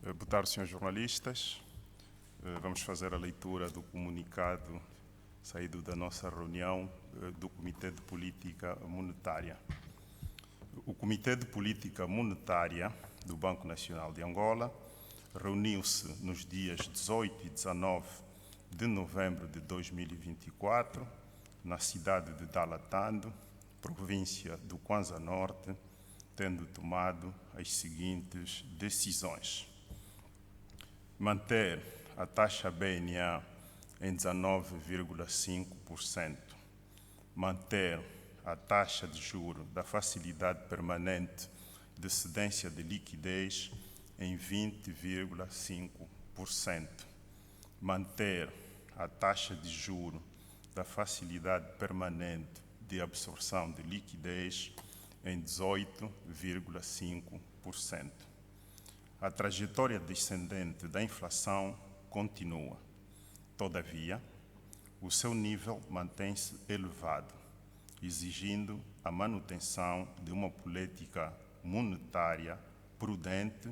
Boa tarde, senhores jornalistas. Vamos fazer a leitura do comunicado saído da nossa reunião do Comitê de Política Monetária. O Comitê de Política Monetária do Banco Nacional de Angola reuniu-se nos dias 18 e 19 de novembro de 2024, na cidade de Dalatando, província do Kwanza Norte, tendo tomado as seguintes decisões: manter a taxa BNA em 19,5%, manter a taxa de juro da facilidade permanente de cedência de liquidez em 20,5%, manter a taxa de juro da facilidade permanente de absorção de liquidez em 18,5%. A trajetória descendente da inflação continua. Todavia, o seu nível mantém-se elevado, exigindo a manutenção de uma política monetária prudente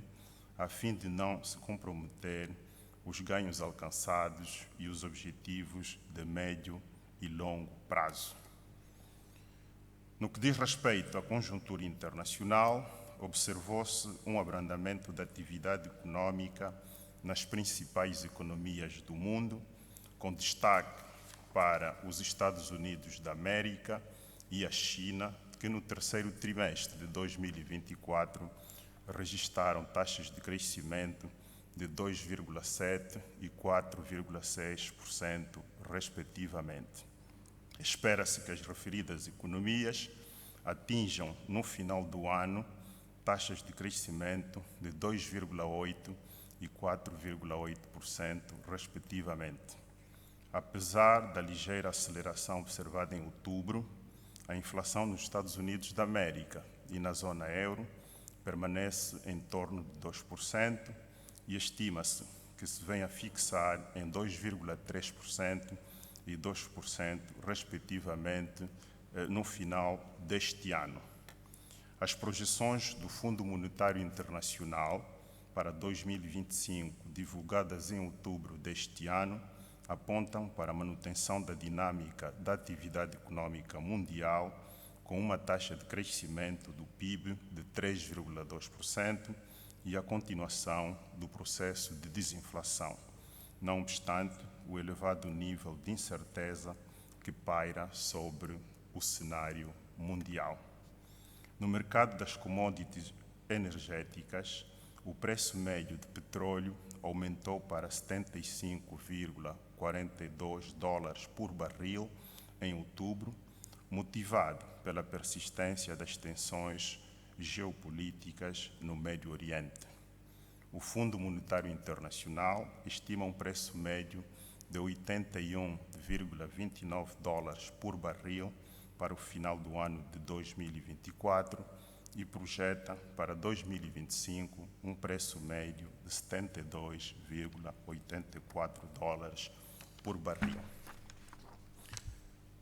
a fim de não se comprometer os ganhos alcançados e os objetivos de médio e longo prazo. No que diz respeito à conjuntura internacional, observou-se um abrandamento da atividade econômica nas principais economias do mundo, com destaque para os Estados Unidos da América e a China, que no terceiro trimestre de 2024 registraram taxas de crescimento de 2,7% e 4,6%, respectivamente. Espera-se que as referidas economias atinjam, no final do ano, taxas de crescimento de 2,8% e 4,8%, respectivamente. Apesar da ligeira aceleração observada em outubro, a inflação nos Estados Unidos da América e na zona euro permanece em torno de 2% e estima-se que se venha a fixar em 2,3% e 2%, respectivamente, no final deste ano. As projeções do Fundo Monetário Internacional para 2025, divulgadas em outubro deste ano, apontam para a manutenção da dinâmica da atividade econômica mundial, com uma taxa de crescimento do PIB de 3,2% e a continuação do processo de desinflação, não obstante o elevado nível de incerteza que paira sobre o cenário mundial. No mercado das commodities energéticas, o preço médio de petróleo aumentou para 75,42 dólares por barril em outubro, motivado pela persistência das tensões geopolíticas no Médio Oriente. O Fundo Monetário Internacional estima um preço médio de 81,29 dólares por barril para o final do ano de 2024 e projeta para 2025 um preço médio de 72,84 dólares por barril.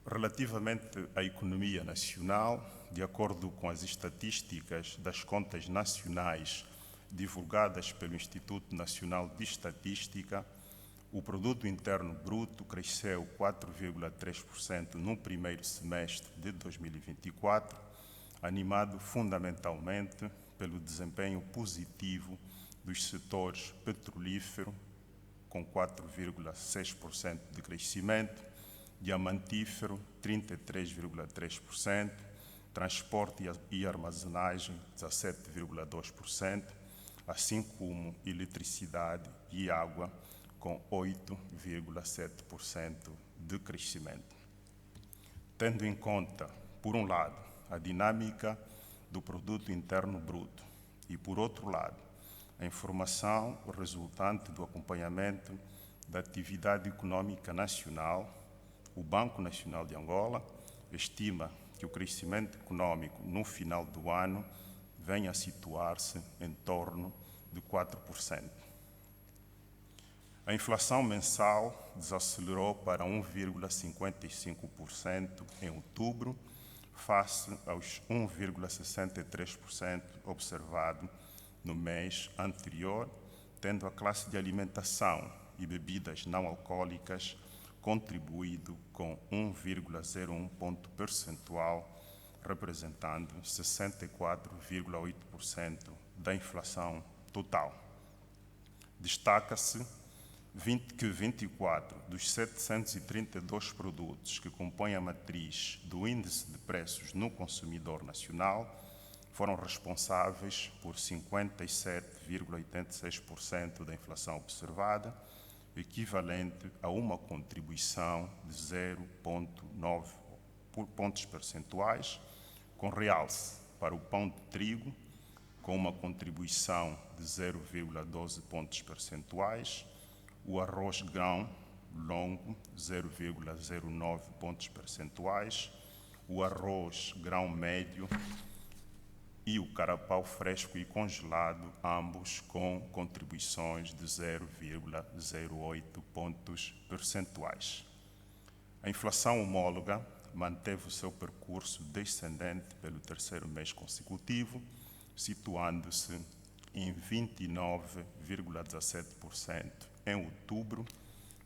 Relativamente à economia nacional, de acordo com as estatísticas das contas nacionais divulgadas pelo Instituto Nacional de Estatística, o Produto Interno Bruto cresceu 4,3% no primeiro semestre de 2024, animado fundamentalmente pelo desempenho positivo dos setores petrolífero, com 4,6% de crescimento, diamantífero, 33,3%, transporte e armazenagem, 17,2%, assim como eletricidade e água, com 8,7% de crescimento. Tendo em conta, por um lado, a dinâmica do Produto Interno Bruto e, por outro lado, a informação resultante do acompanhamento da atividade econômica nacional, o Banco Nacional de Angola estima que o crescimento econômico no final do ano venha a situar-se em torno de 4%. A inflação mensal desacelerou para 1,55% em outubro, face aos 1,63% observado no mês anterior, tendo a classe de alimentação e bebidas não alcoólicas contribuído com 1,01 ponto percentual, representando 64,8% da inflação total. Destaca-se que 24 dos 732 produtos que compõem a matriz do Índice de Preços no Consumidor Nacional foram responsáveis por 57,86% da inflação observada, equivalente a uma contribuição de 0,9 pontos percentuais, com realce para o pão de trigo, com uma contribuição de 0,12 pontos percentuais, o arroz grão longo, 0,09 pontos percentuais, o arroz grão médio e o carapau fresco e congelado, ambos com contribuições de 0,08 pontos percentuais. A inflação homóloga manteve o seu percurso descendente pelo terceiro mês consecutivo, situando-se em 29,17% em outubro,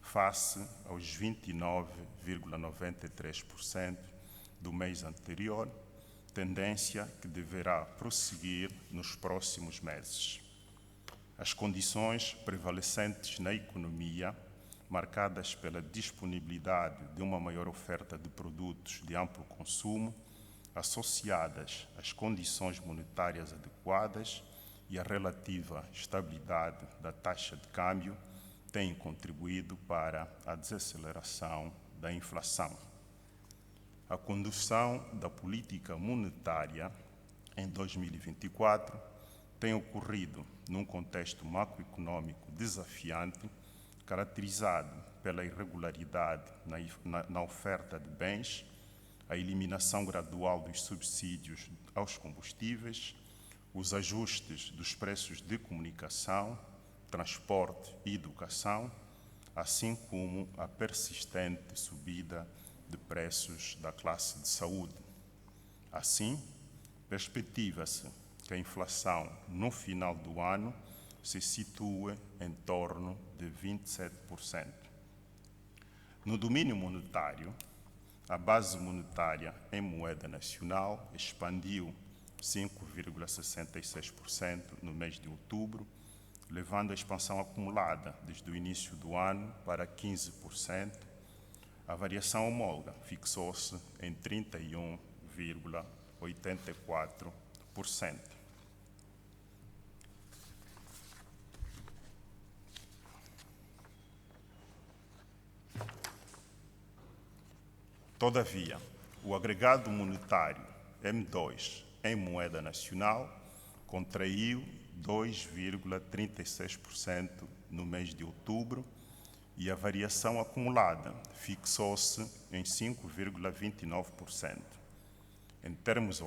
face aos 29,93% do mês anterior, tendência que deverá prosseguir nos próximos meses. As condições prevalecentes na economia, marcadas pela disponibilidade de uma maior oferta de produtos de amplo consumo, associadas às condições monetárias adequadas e à relativa estabilidade da taxa de câmbio, têm contribuído para a desaceleração da inflação. A condução da política monetária em 2024 tem ocorrido num contexto macroeconômico desafiante, caracterizado pela irregularidade na oferta de bens, a eliminação gradual dos subsídios aos combustíveis, os ajustes dos preços de comunicação, transporte e educação, assim como a persistente subida de preços da classe de saúde. Assim, perspectiva-se que a inflação no final do ano se situe em torno de 27%. No domínio monetário, a base monetária em moeda nacional expandiu 5,66% no mês de outubro, levando a expansão acumulada desde o início do ano para 15%. A variação homóloga fixou-se em 31,84%. Todavia, o agregado monetário M2 em moeda nacional contraiu 2,36% no mês de outubro e a variação acumulada fixou-se em 5,29%. Em termos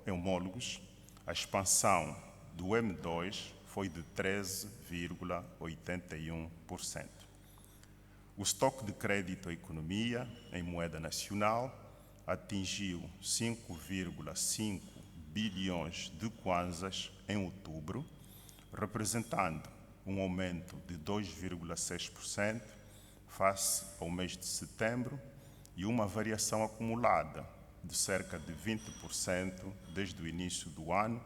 homólogos, a expansão do M2 foi de 13,81%. O estoque de crédito à economia em moeda nacional atingiu 5,5 bilhões de kwanzas em outubro, representando um aumento de 2,6% face ao mês de setembro e uma variação acumulada de cerca de 20% desde o início do ano,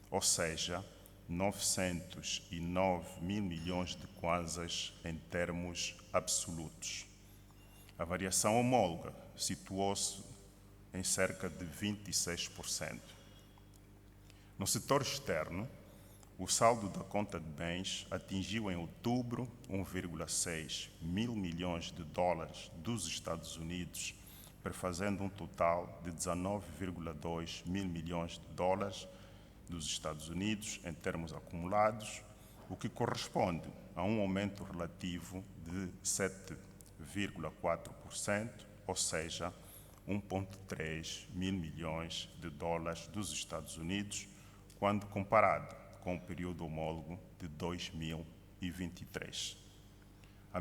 ou seja, 909 mil milhões de kwanzas em termos absolutos. A variação homóloga situou-se em cerca de 26%. No setor externo, o saldo da conta de bens atingiu em outubro 1,6 mil milhões de dólares dos Estados Unidos, prefazendo um total de 19,2 mil milhões de dólares dos Estados Unidos em termos acumulados, o que corresponde a um aumento relativo de 7,4%, ou seja, 1,3 mil milhões de dólares dos Estados Unidos, quando comparado com o período homólogo de 2023. A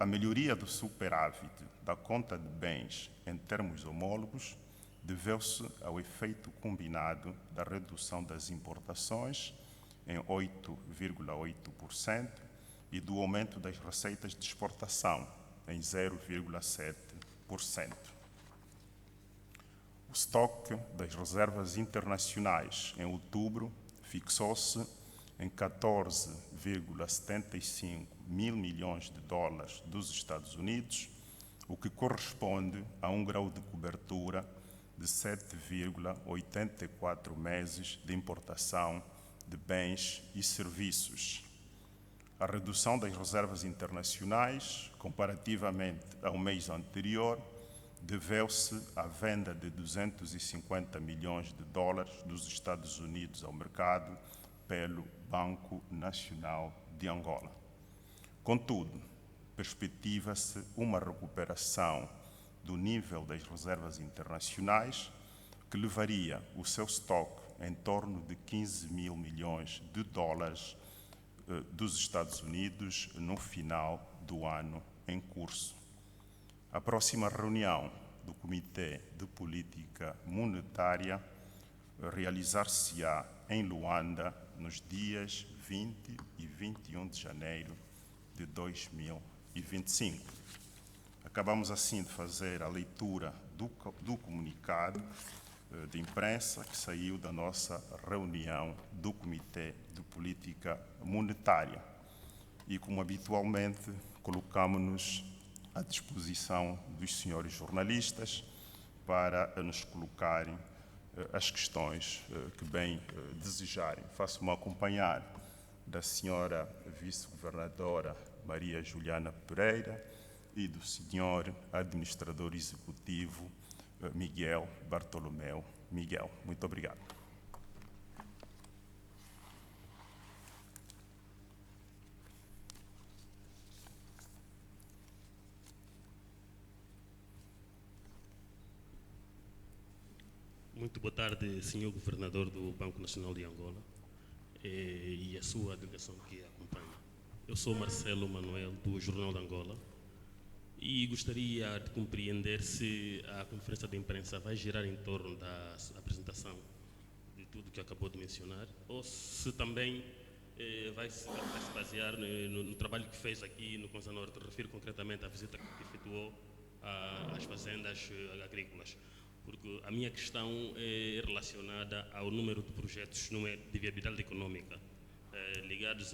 melhoria do superávit da conta de bens em termos homólogos deveu-se ao efeito combinado da redução das importações em 8,8% e do aumento das receitas de exportação, em 0,7%. O estoque das reservas internacionais em outubro fixou-se em 14,75 mil milhões de dólares dos Estados Unidos, o que corresponde a um grau de cobertura de 7,84 meses de importação de bens e serviços. A redução das reservas internacionais, comparativamente ao mês anterior, deveu-se à venda de 250 milhões de dólares dos Estados Unidos ao mercado pelo Banco Nacional de Angola. Contudo, perspectiva-se uma recuperação do nível das reservas internacionais, que levaria o seu estoque em torno de 15 mil milhões de dólares dos Estados Unidos no final do ano em curso. A próxima reunião do Comitê de Política Monetária realizar-se-á em Luanda nos dias 20 e 21 de janeiro de 2025. Acabamos assim de fazer a leitura do comunicado de imprensa que saiu da nossa reunião do Comitê de Política Monetária. E, como habitualmente, colocamos-nos à disposição dos senhores jornalistas para nos colocarem as questões que bem desejarem. Faço-me acompanhar da senhora vice-governadora Maria Juliana Pereira e do senhor administrador executivo Miguel Bartolomeu Miguel. Muito obrigado. Muito boa tarde, senhor governador do Banco Nacional de Angola e a sua delegação que acompanha. Eu sou Marcelo Manuel, do Jornal de Angola, e gostaria de compreender se a conferência de imprensa vai girar em torno da apresentação de tudo que acabou de mencionar, ou se também vai se basear no trabalho que fez aqui no Kwanza Norte. Refiro concretamente à visita que efetuou às fazendas agrícolas, porque a minha questão é relacionada ao número de projetos de viabilidade econômica ligados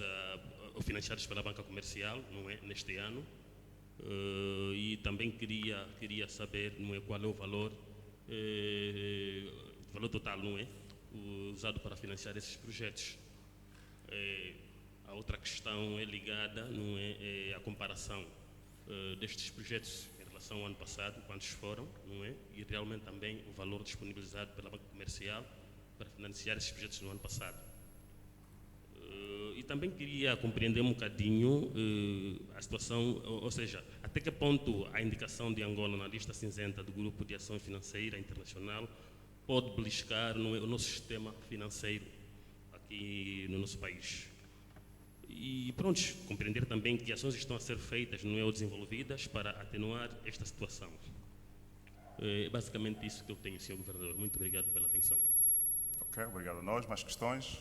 ou financiados pela banca comercial, neste ano. E também queria saber qual é o valor total usado para financiar esses projetos. A outra questão é ligada à comparação destes projetos em relação ao ano passado, quantos foram, e realmente também o valor disponibilizado pela banca comercial para financiar esses projetos no ano passado. E também queria compreender um bocadinho a situação, ou seja, até que ponto a indicação de Angola na lista cinzenta do Grupo de Ação Financeira Internacional pode beliscar o nosso sistema financeiro aqui no nosso país. E pronto, compreender também que ações estão a ser feitas ou desenvolvidas para atenuar esta situação. É basicamente isso que eu tenho, senhor governador. Muito obrigado pela atenção. Ok, obrigado a nós. Mais questões?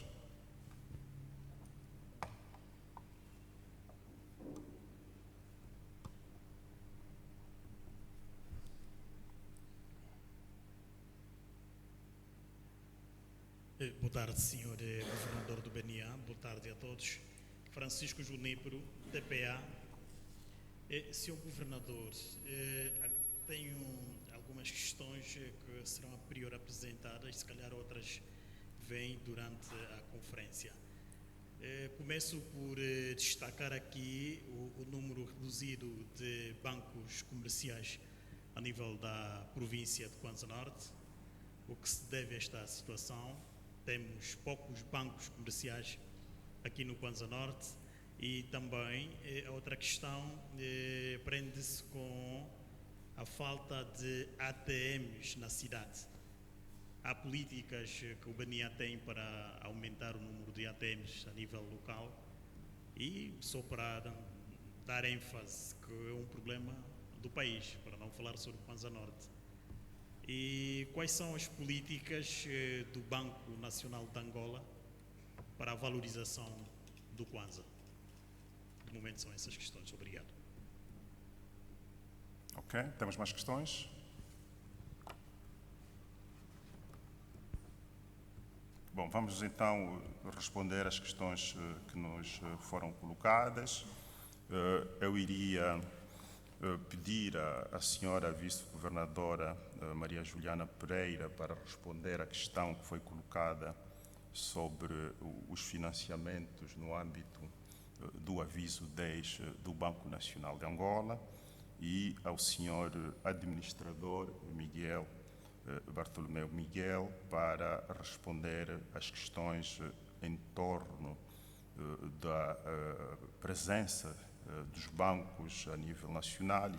Boa tarde, senhor governador do BNA. Boa tarde a todos. Francisco Junípero, TPA. Senhor governador, tenho algumas questões que serão a priori apresentadas, se calhar outras vêm durante a conferência. Começo por destacar aqui o número reduzido de bancos comerciais a nível da província de Kwanza Norte. O que se deve a esta situação? Temos poucos bancos comerciais aqui no Kwanza Norte e também a outra questão prende-se com a falta de ATMs na cidade. Há políticas que o BNA tem para aumentar o número de ATMs a nível local e só para dar ênfase que é um problema do país, para não falar sobre o Kwanza Norte. E quais são as políticas do Banco Nacional de Angola para a valorização do Kwanza? De momento. momento são essas questões. Obrigado. Ok, temos mais questões? Bom, vamos então responder às questões que nos foram colocadas. Eu iria pedir à senhora vice-governadora Maria Juliana Pereira para responder à questão que foi colocada sobre os financiamentos no âmbito do aviso 10 do Banco Nacional de Angola, e ao senhor administrador Miguel Bartolomeu Miguel para responder às questões em torno da presença dos bancos a nível nacional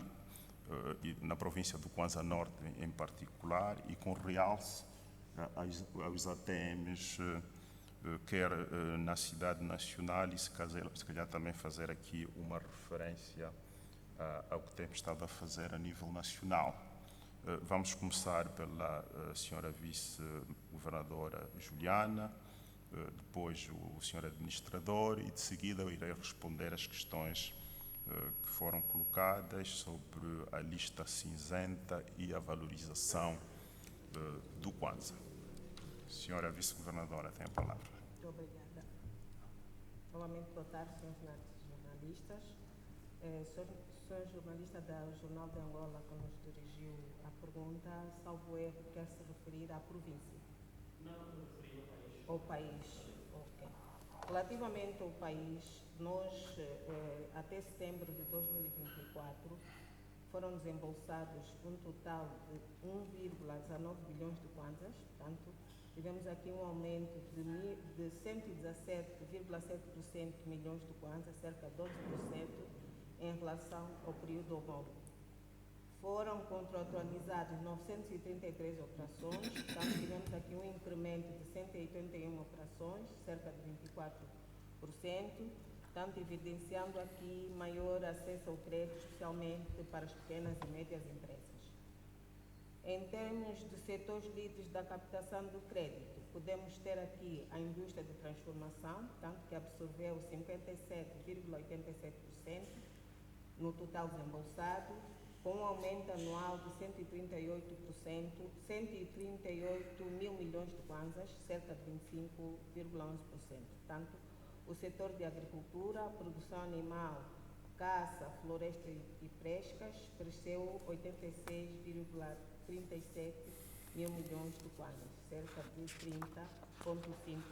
e na província do Kwanza Norte em particular, e com realce aos ATMs, quer na cidade nacional, e se calhar também fazer aqui uma referência ao que temos estado a fazer a nível nacional. Vamos começar pela senhora vice-governadora Juliana, depois o senhor administrador, e de seguida eu irei responder às questões que foram colocadas sobre a lista cinzenta e a valorização do Kwanza. Senhora vice-governadora, tem a palavra. Muito obrigada. Novamente, boa tarde, senhores jornalistas. Sou jornalista do Jornal de Angola, que nos dirigiu a pergunta, salvo erro, quer se referir à província? Não, me referi ao país. Ok. Relativamente ao país, nós, até setembro de 2024, foram desembolsados um total de 1,19 bilhões de kwanzas, portanto, tivemos aqui um aumento de 117,7% de milhões de kwanzas, cerca de 12%, em relação ao período homólogo. Foram contratualizadas 933 operações, portanto, tivemos aqui um incremento de 181 operações, cerca de 24%, portanto, evidenciando aqui maior acesso ao crédito, especialmente para as pequenas e médias empresas. Em termos de setores líderes da captação do crédito, podemos ter aqui a indústria de transformação, portanto, que absorveu 57,87% no total desembolsado, com um aumento anual de 138%, 138 mil milhões de kwanzas, cerca de 25,11%. Portanto, o setor de agricultura, produção animal, caça, floresta e pescas cresceu 86,37 mil milhões de kwanzas, cerca de 30,5%.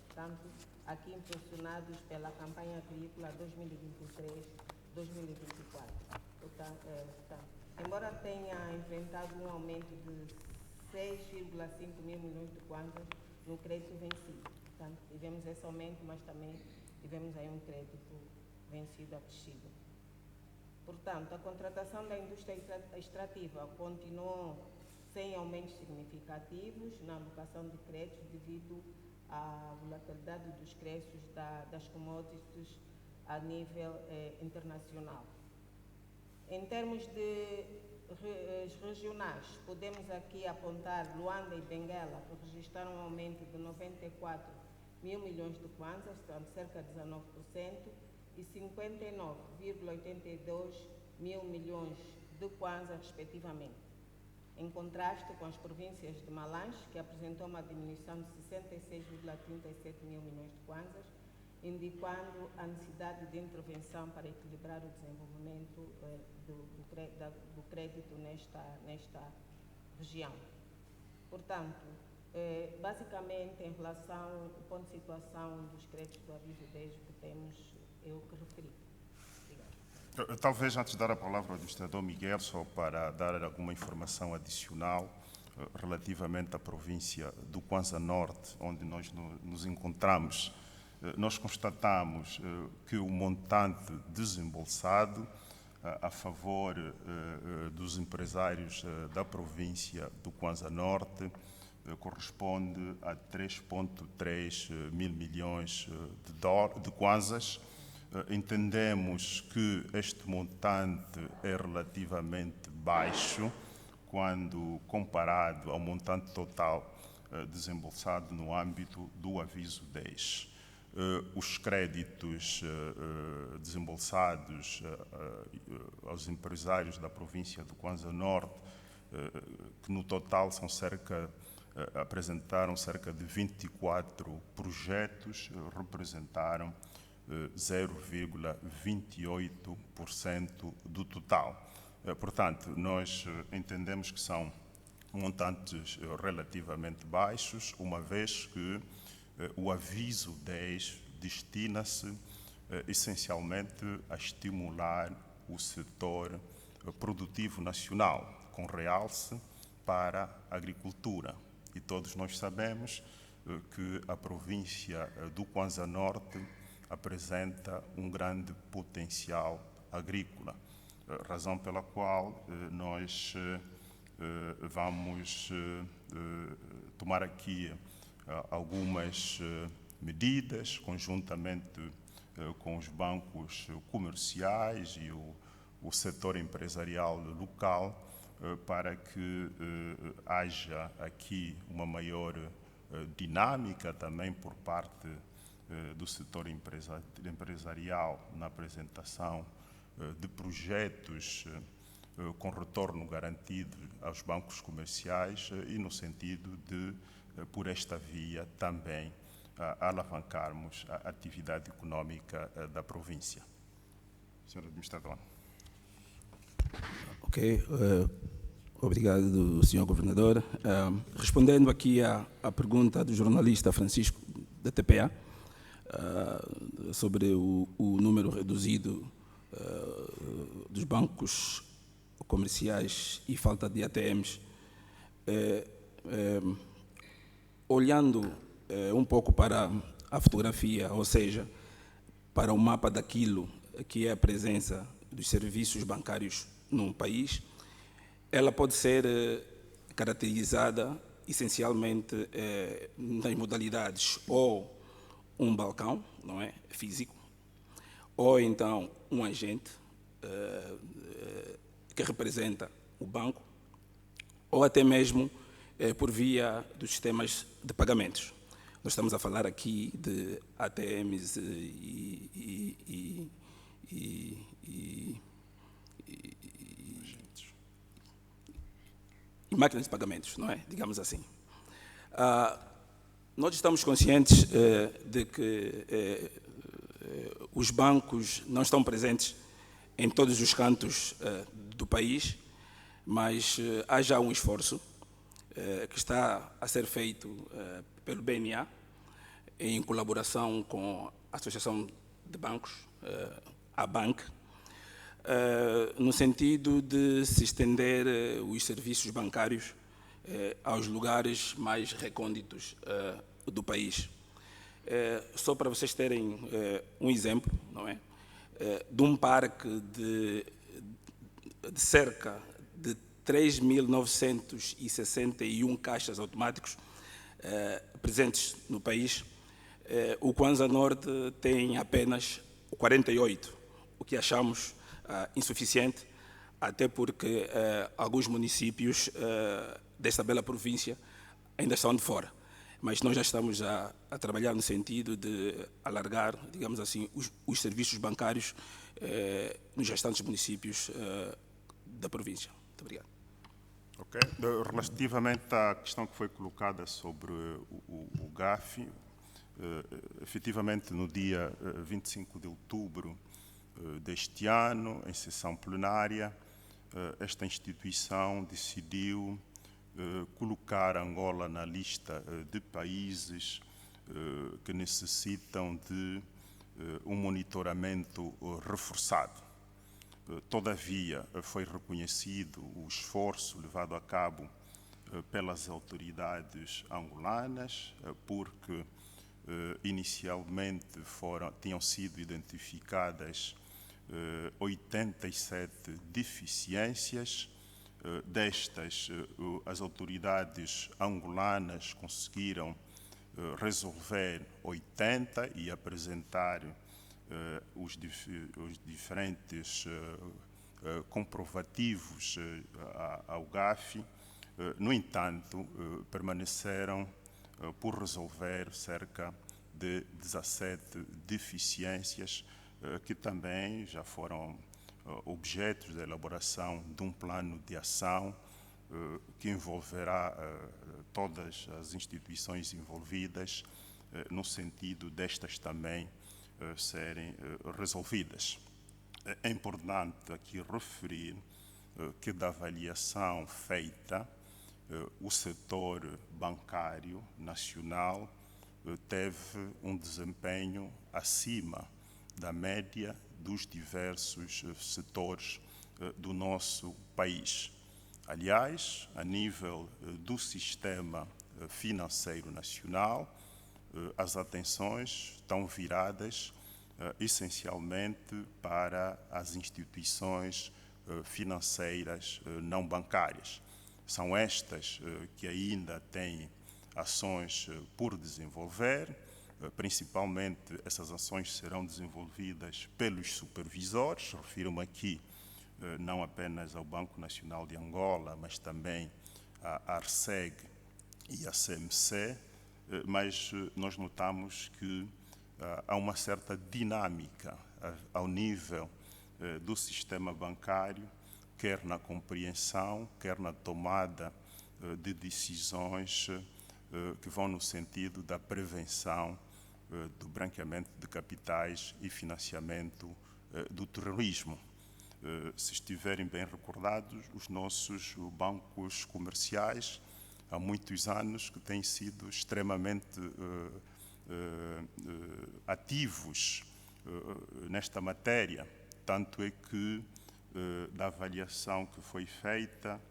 Portanto, aqui impulsionados pela campanha agrícola 2023-2024. Embora tenha enfrentado um aumento de 6,5 mil milhões de kwanzas no crédito vencido. Portanto, tivemos esse aumento, mas também tivemos aí um crédito vencido acrescido. Portanto, a contratação da indústria extrativa continuou sem aumentos significativos na alocação de créditos devido à volatilidade dos preços das commodities a nível internacional. Em termos de regionais, podemos aqui apontar Luanda e Benguela, que registraram um aumento de 94 mil milhões de kwanzas, portanto, cerca de 19%, e 59,82 mil milhões de kwanzas, respectivamente. Em contraste com as províncias de Malange, que apresentou uma diminuição de 66,37 mil milhões de kwanzas, indicando a necessidade de intervenção para equilibrar o desenvolvimento do crédito nesta região. Portanto, basicamente, em relação ao ponto de situação dos créditos do aviso 10 que temos, eu que referi. Obrigada. Talvez, antes de dar a palavra ao administrador Miguel, só para dar alguma informação adicional relativamente à província do Kwanza Norte, onde nós nos encontramos. Nós constatamos que o montante desembolsado a favor dos empresários da província do Kwanza Norte corresponde a 3,3 mil milhões de kwanzas. Entendemos que este montante é relativamente baixo quando comparado ao montante total desembolsado no âmbito do aviso 10. os créditos desembolsados aos empresários da província do Kwanza Norte, que no total são apresentaram cerca de 24 projetos, representaram 0,28% do total. Portanto, nós entendemos que são montantes relativamente baixos, uma vez que o aviso 10 destina-se essencialmente a estimular o setor produtivo nacional, com realce para a agricultura. E todos nós sabemos que a província do Kwanza Norte apresenta um grande potencial agrícola, razão pela qual nós vamos tomar aqui algumas medidas, conjuntamente com os bancos comerciais e o setor empresarial local, para que haja aqui uma maior dinâmica também por parte do setor empresarial na apresentação de projetos com retorno garantido aos bancos comerciais e no sentido de, por esta via, também alavancarmos a atividade econômica da província. Senhor Administrador. Ok, obrigado, Sr. Governador. Respondendo aqui à pergunta do jornalista Francisco, da TPA, sobre o número reduzido dos bancos comerciais e falta de ATMs, olhando um pouco para a fotografia, ou seja, para o mapa daquilo que é a presença dos serviços bancários num país, ela pode ser caracterizada essencialmente nas modalidades ou um balcão, não é, físico, ou então um agente que representa o banco, ou até mesmo por via dos sistemas de pagamentos. Nós estamos a falar aqui de ATMs e máquinas de pagamentos, não é? Digamos assim. Nós estamos conscientes de que os bancos não estão presentes em todos os cantos do país, mas há já um esforço que está a ser feito pelo BNA, em colaboração com a Associação de Bancos, a BANC, no sentido de se estender os serviços bancários aos lugares mais recônditos do país. Só para vocês terem um exemplo, não é? De um parque de cerca de 3.961 caixas automáticos presentes no país, o Kwanza Norte tem apenas 48, o que achamos insuficiente, até porque alguns municípios desta bela província ainda estão de fora. Mas nós já estamos a trabalhar no sentido de alargar, digamos assim, os serviços bancários nos restantes municípios da província. Muito obrigado. Ok. Relativamente à questão que foi colocada sobre o GAFI, efetivamente no dia 25 de outubro deste ano, em sessão plenária, esta instituição decidiu colocar Angola na lista de países que necessitam de um monitoramento reforçado. Todavia, foi reconhecido o esforço levado a cabo pelas autoridades angolanas, porque inicialmente tinham sido identificadas 87 deficiências. Destas, as autoridades angolanas conseguiram resolver 80 e apresentar os diferentes comprovativos ao GAFI. No entanto, permaneceram por resolver cerca de 17 deficiências que também já foram objetos da elaboração de um plano de ação que envolverá todas as instituições envolvidas no sentido destas também serem resolvidas. É importante aqui referir que da avaliação feita, o setor bancário nacional teve um desempenho acima da média dos diversos setores do nosso país. Aliás, a nível do sistema financeiro nacional, as atenções estão viradas essencialmente para as instituições financeiras não bancárias. São estas que ainda têm ações por desenvolver, principalmente essas ações serão desenvolvidas pelos supervisores, refiro-me aqui não apenas ao Banco Nacional de Angola, mas também à ARCEG e à CMC, mas nós notamos que há uma certa dinâmica ao nível do sistema bancário, quer na compreensão, quer na tomada de decisões que vão no sentido da prevenção do branqueamento de capitais e financiamento do terrorismo. Se estiverem bem recordados, os nossos bancos comerciais, há muitos anos que têm sido extremamente ativos nesta matéria, tanto é que da avaliação que foi feita,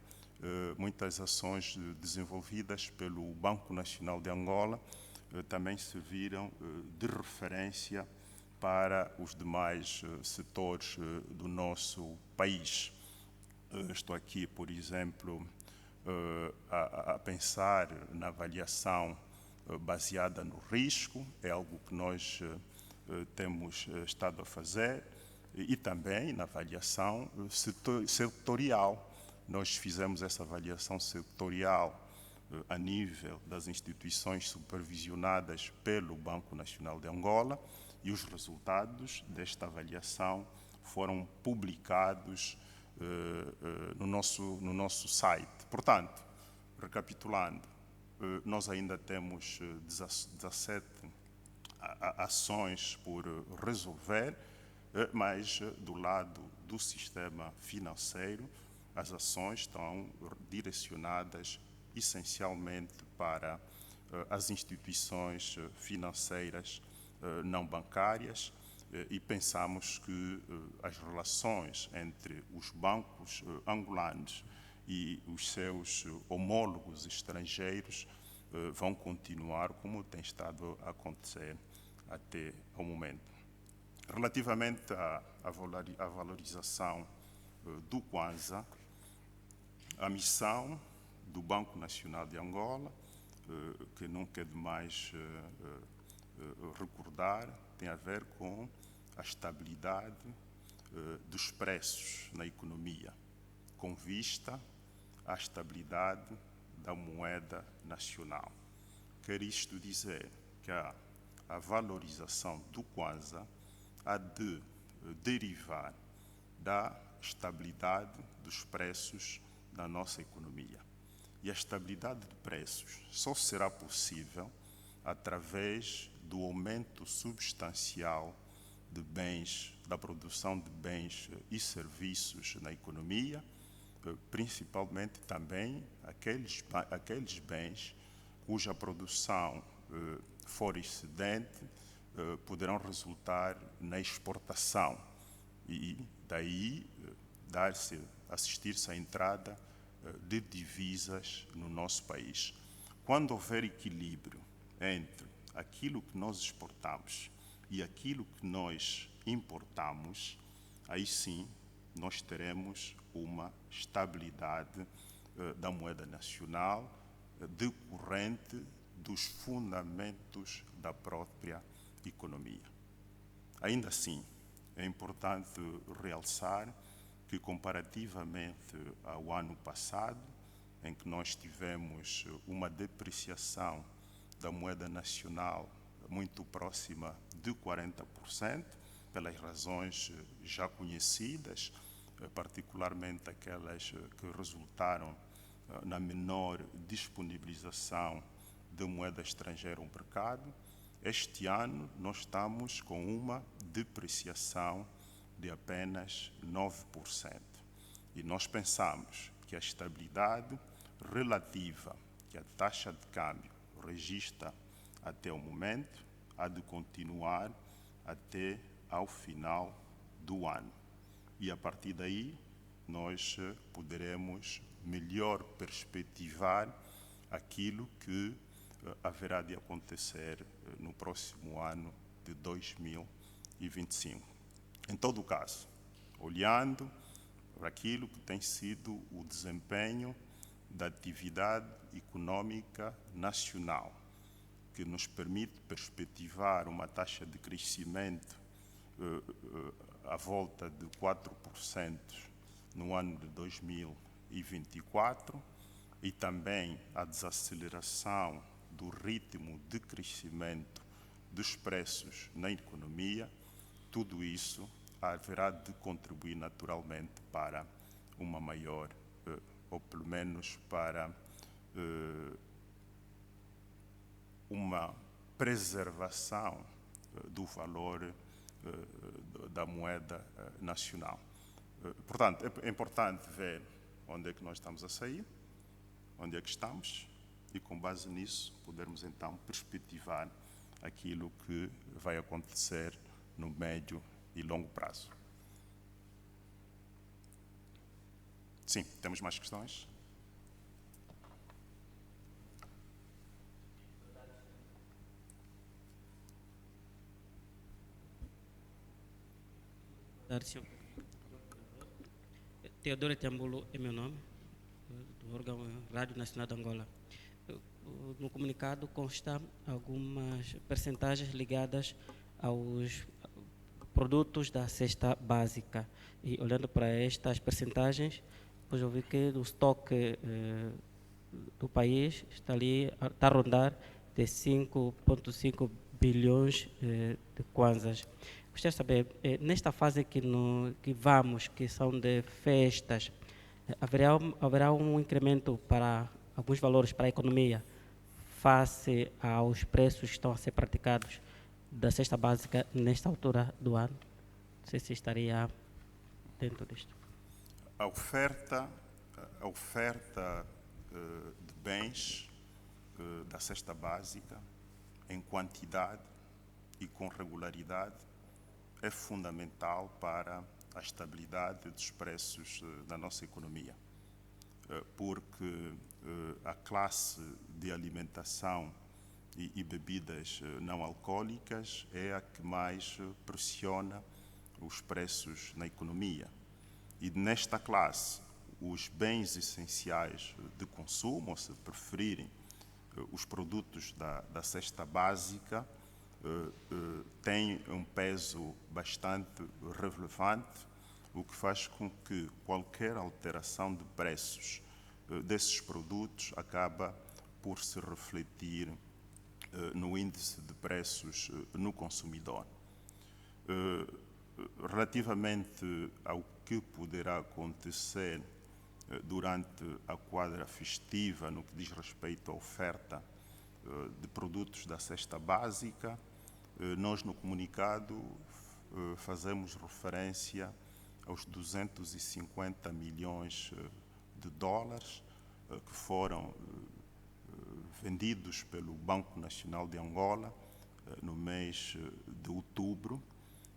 muitas ações desenvolvidas pelo Banco Nacional de Angola também serviram de referência para os demais setores do nosso país. Estou aqui, por exemplo, a pensar na avaliação baseada no risco, é algo que nós temos estado a fazer, e também na avaliação setorial. Nós fizemos essa avaliação setorial a nível das instituições supervisionadas pelo Banco Nacional de Angola, e os resultados desta avaliação foram publicados no nosso site. Portanto, recapitulando, nós ainda temos 17 ações por resolver, mas do lado do sistema financeiro, as ações estão direcionadas essencialmente para as instituições financeiras não bancárias, e pensamos que as relações entre os bancos angolanos e os seus homólogos estrangeiros vão continuar como tem estado a acontecer até ao momento. Relativamente à valorização do Kwanza, a missão do Banco Nacional de Angola, que nunca é demais recordar, tem a ver com a estabilidade dos preços na economia, com vista à estabilidade da moeda nacional. Quer isto dizer que a valorização do Kwanza há de derivar da estabilidade dos preços da nossa economia. E a estabilidade de preços só será possível através do aumento substancial de bens, da produção de bens e serviços na economia, principalmente também aqueles bens cuja produção for excedente, poderão resultar na exportação e daí assistir-se à entrada de divisas no nosso país. Quando houver equilíbrio entre aquilo que nós exportamos e aquilo que nós importamos, aí sim nós teremos uma estabilidade da moeda nacional decorrente dos fundamentos da própria economia. Ainda assim, é importante realçar que, comparativamente ao ano passado, em que nós tivemos uma depreciação da moeda nacional muito próxima de 40%, pelas razões já conhecidas, particularmente aquelas que resultaram na menor disponibilização de moeda estrangeira ao mercado. Este ano nós estamos com uma depreciação de apenas 9%. E nós pensamos que a estabilidade relativa que a taxa de câmbio registra até o momento há de continuar até ao final do ano. E a partir daí nós poderemos melhor perspectivar aquilo que haverá de acontecer no próximo ano de 2025. Em todo caso, olhando para aquilo que tem sido o desempenho da atividade econômica nacional, que nos permite perspectivar uma taxa de crescimento à volta de 4% no ano de 2024 e também a desaceleração do ritmo de crescimento dos preços na economia, tudo isso haverá de contribuir naturalmente para uma maior, ou pelo menos para uma preservação do valor da moeda nacional. Portanto, é importante ver onde é que nós estamos a sair, onde é que estamos, e com base nisso podermos então perspectivar aquilo que vai acontecer no médio e longo prazo. Sim, temos mais questões? Teodoro Tiambulo é meu nome, do órgão Rádio Nacional de Angola. No comunicado consta algumas percentagens ligadas aos produtos da cesta básica. E olhando para estas percentagens, depois eu vi que o estoque do país está a rondar de 5,5 bilhões de kwanzas. Gostaria de saber, nesta fase que vamos, que são de festas, haverá um incremento para alguns valores para a economia face aos preços que estão a ser praticados da cesta básica nesta altura do ano? Não sei se estaria dentro disto. A oferta de bens da cesta básica em quantidade e com regularidade é fundamental para a estabilidade dos preços da nossa economia, porque a classe de alimentação e bebidas não alcoólicas é a que mais pressiona os preços na economia. E nesta classe, os bens essenciais de consumo, ou se preferirem, os produtos da cesta básica, têm um peso bastante relevante, o que faz com que qualquer alteração de preços desses produtos acaba por se refletir no índice de preços no consumidor. Relativamente ao que poderá acontecer durante a quadra festiva no que diz respeito à oferta de produtos da cesta básica, nós no comunicado fazemos referência aos 250 milhões de dólares que foram vendidos pelo Banco Nacional de Angola no mês de outubro,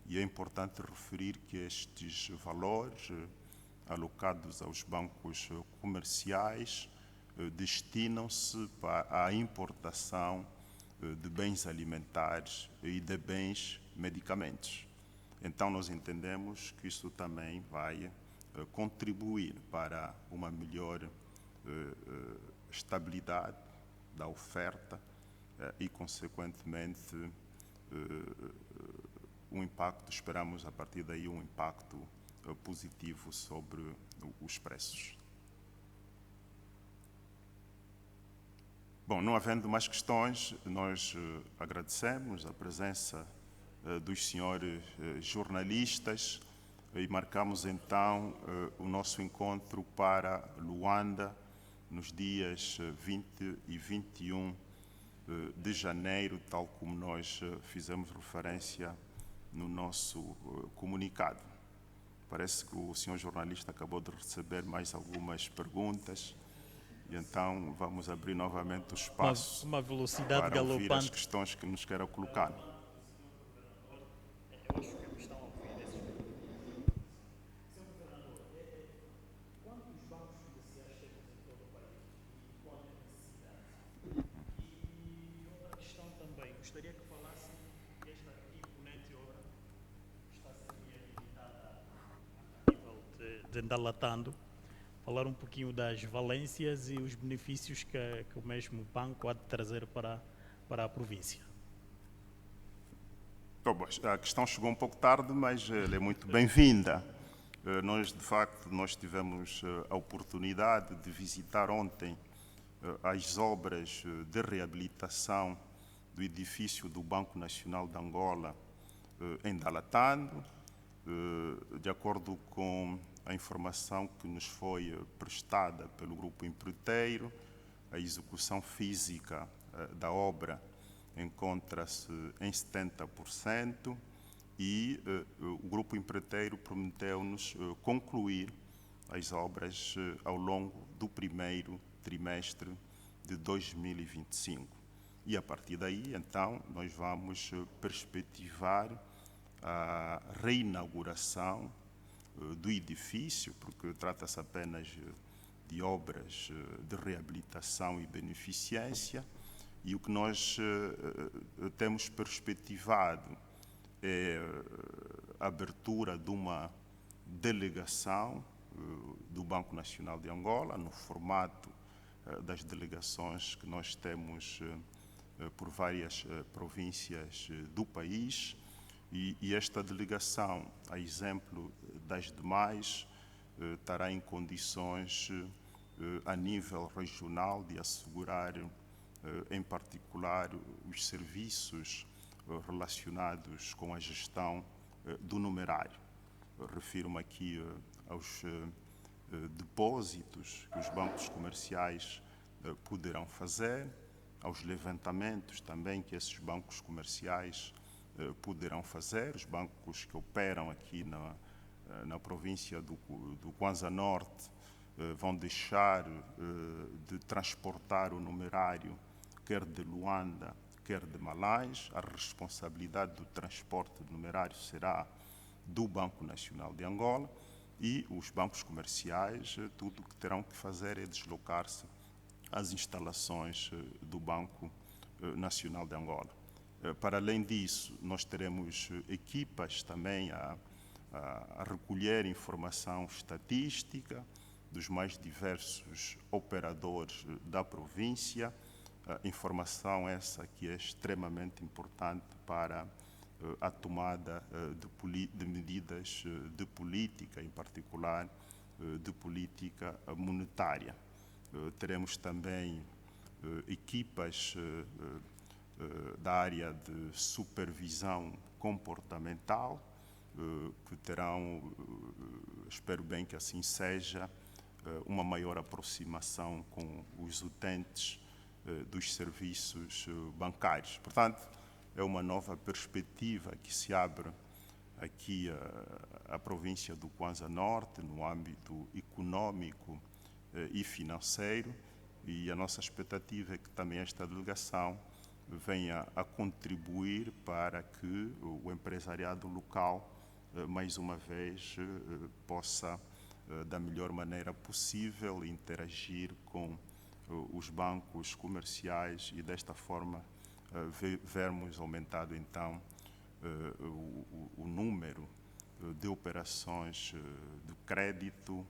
e é importante referir que estes valores alocados aos bancos comerciais destinam-se para a importação de bens alimentares e de bens medicamentos. Então nós entendemos que isso também vai contribuir para uma melhor estabilidade da oferta e, consequentemente, um impacto, esperamos a partir daí um impacto positivo sobre os preços. Bom, não havendo mais questões, nós agradecemos a presença dos senhores jornalistas e marcamos então o nosso encontro para Luanda nos dias 20 e 21 de janeiro, tal como nós fizemos referência no nosso comunicado. Parece que o senhor jornalista acabou de receber mais algumas perguntas e então vamos abrir novamente o espaço Uma velocidade para ouvir as galopante. questões que nos queira colocar. Gostaria que falasse que esta imponente obra está a ser habilitada a nível de Ndalatando, falar um pouquinho das valências e os benefícios que o mesmo banco há de trazer para a província. Bom, a questão chegou um pouco tarde, mas ela é muito bem-vinda. Nós, de facto, tivemos a oportunidade de visitar ontem as obras de reabilitação do edifício do Banco Nacional de Angola em Ndalatando. De acordo com a informação que nos foi prestada pelo Grupo Empreiteiro, a execução física da obra encontra-se em 70% e o Grupo Empreiteiro prometeu-nos concluir as obras ao longo do primeiro trimestre de 2025. E a partir daí, então, nós vamos perspectivar a reinauguração do edifício, porque trata-se apenas de obras de reabilitação e beneficência, e o que nós temos perspectivado é a abertura de uma delegação do Banco Nacional de Angola, no formato das delegações que nós temos por várias províncias do país, e esta delegação, a exemplo das demais, estará em condições, a nível regional, de assegurar, em particular, os serviços relacionados com a gestão do numerário. Refiro-me aqui aos depósitos que os bancos comerciais poderão fazer, aos levantamentos também que esses bancos comerciais poderão fazer. Os bancos que operam aqui na província do Kwanza Norte vão deixar de transportar o numerário, quer de Luanda, quer de Malais. A responsabilidade do transporte do numerário será do Banco Nacional de Angola, e os bancos comerciais, tudo o que terão que fazer é deslocar-se às instalações do Banco Nacional de Angola. Para além disso, nós teremos equipas também a recolher informação estatística dos mais diversos operadores da província, informação essa que é extremamente importante para a tomada de medidas de política, em particular de política monetária. Teremos também equipas da área de supervisão comportamental, que terão, espero bem que assim seja, uma maior aproximação com os utentes dos serviços bancários. Portanto, é uma nova perspectiva que se abre aqui à província do Kwanza Norte, no âmbito econômico e financeiro, e a nossa expectativa é que também esta delegação venha a contribuir para que o empresariado local, mais uma vez, possa, da melhor maneira possível, interagir com os bancos comerciais e, desta forma, vermos aumentado, então, o número de operações de crédito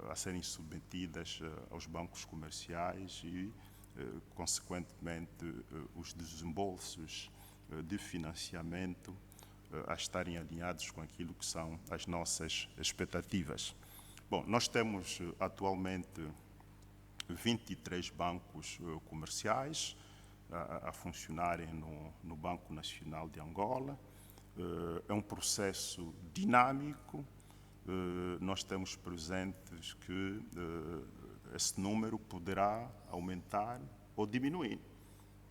a serem submetidas aos bancos comerciais e, consequentemente, os desembolsos de financiamento a estarem alinhados com aquilo que são as nossas expectativas. Bom, nós temos atualmente 23 bancos comerciais a funcionarem no Banco Nacional de Angola. É um processo dinâmico. Nós temos presentes que esse número poderá aumentar ou diminuir.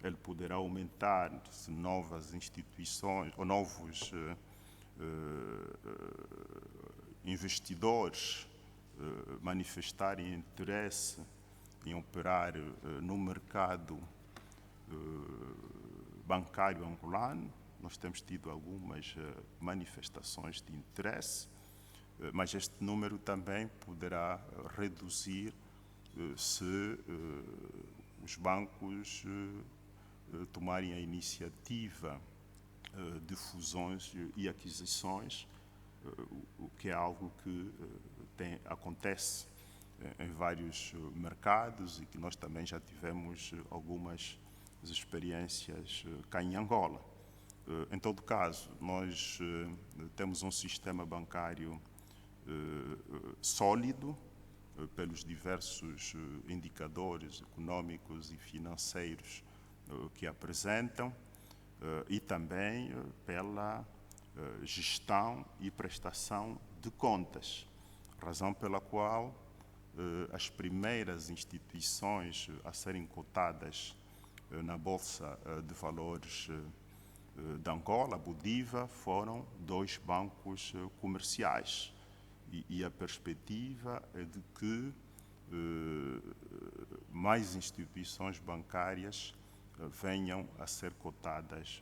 Ele poderá aumentar se novas instituições ou novos investidores manifestarem interesse em operar no mercado bancário angolano. Nós temos tido algumas manifestações de interesse, mas este número também poderá reduzir se os bancos tomarem a iniciativa de fusões e aquisições, o que é algo que acontece em vários mercados e que nós também já tivemos algumas experiências cá em Angola. Em todo caso, nós temos um sistema bancário sólido pelos diversos indicadores econômicos e financeiros que apresentam e também pela gestão e prestação de contas, razão pela qual as primeiras instituições a serem cotadas na Bolsa de Valores de Angola, a Bodiva, foram 2 bancos comerciais. E a perspectiva é de que mais instituições bancárias venham a ser cotadas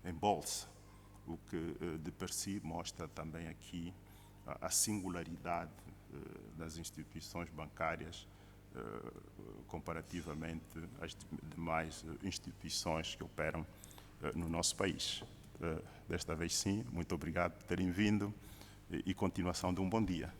em bolsa, o que de per si mostra também aqui a singularidade das instituições bancárias comparativamente às demais instituições que operam no nosso país. Desta vez sim, muito obrigado por terem vindo e continuação de um bom dia.